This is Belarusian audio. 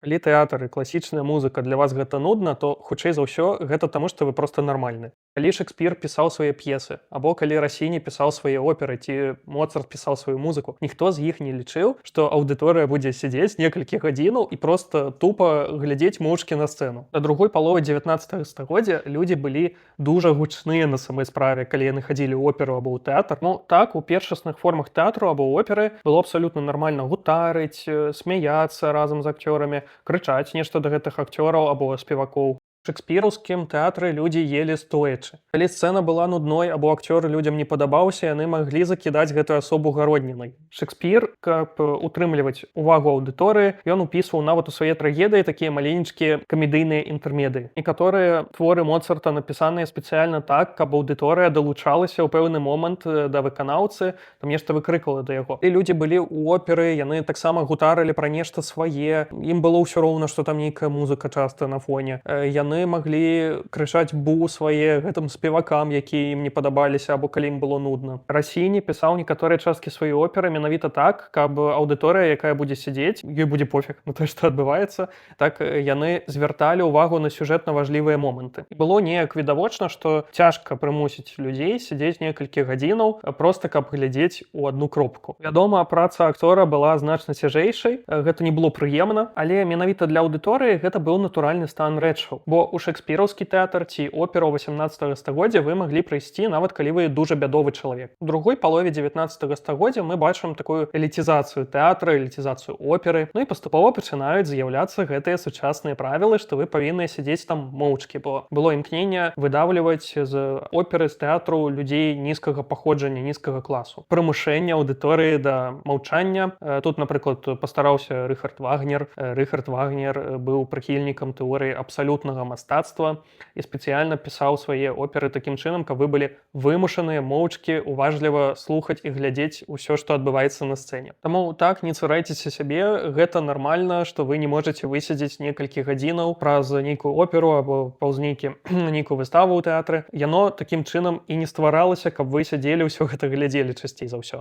Калі тэатр і класічная музыка для вас гэта нудна, то хутчэй за ўсё гэта таму, што вы проста нармальны. Калі Шекспір пісаў свае п'есы, або калі Расіні пісаў свае оперы ці Моцарт пісаў сваю музыку, ніхто з іх не лічыў, што аўдыторыя будзе сядзець некалькі гадзінаў і проста тупа глядзець моўчкі на сцэну. На другой палове 19 стагоддзя людзі былі дужа гучныя на самой справе, калі яны хадзілі ў оперу або ў тэатр. Ну так, у першасных формах тэатру або оперы было абсалютна нармальна гутарыць, смяяцца разам з акцёрамі, крычаць нешта да гэтых акцёраў або спевакоў. У шекспіраўскім тэатры людзі елі стоячы. Калі сцэна была нудной або акцёр людзям не падабаўся, яны маглі закідаць гэтую асобу гароднінай. Шекспір, каб утрымліваць увагу аўдыторыі, ён упісваў нават у свае трагедыі такія маленечкія камедыйныя інтэрмедыі. Некаторыя творы Моцарта напісаныя спецыяльна так, каб аўдыторыя далучалася ў пэўны момант да выканаўцы, там нешта выкрыквала да яго. І людзі былі ў оперы, яны таксама гутарылі пра нешта свае, ім было ўсё роўна, што там нейкая музыка часта на фоне. Яны маглі крычаць бу свае гэтым спевакам, якія ім не падабаліся або калі ім было нудна. Расіні пісаў некаторыя часткі сваёй оперы менавіта так, каб аўдыторыя, якая будзе сядзець, ёй будзе пофіг на тое, што адбываецца, так яны звярталі ўвагу на сюжэтна важлівыя моманты. Было неяк відавочна, што цяжка прымусіць людзей сядзець некалькі гадзінаў проста каб глядзець у адну кропку. Вядома, праца актора была значна цяжэйшай, гэта не было прыемна, але менавіта для аўдыторыі гэта быў натуральны стан рэчаў. Бо у шекспіраўскі тэатр ці оперу 18 стагоддзя вы маглі прыйсці нават калі вы дужа бядовы чалавек. У другой палове 19 стагоддзя мы бачым такую элітізацыю тэатра, элітізацыю оперы, ну і паступова пачынаюць з'яўляцца гэтыя сучасныя правілы, што вы павінны сядзець там моўчкі, бо было імкненне выдавліваць з оперы, з тэатру людзей нізкага паходжання, нізкага класу. Прымушэнне аўдыторыі да маўчання. Тут, напрыклад, пастараўся Рыхард Вагнер. Рыхард Вагнер быў прыхільнікам тэорыі абсалютнага мастацтва і спецыяльна пісаў свае оперы такім чынам, каб вы былі вымушаныя моўчкі уважліва слухаць і глядзець усё, што адбываецца на сцэне. Таму так, не цурайцеся сябе, гэта нармальна, што вы не можаце высядзець некалькі гадзінаў праз нейкую оперу або паўз нейкую выставу ў тэатры. Яно такім чынам і не стваралася, каб вы сядзелі ўсё гэта глядзелі часцей за ўсё.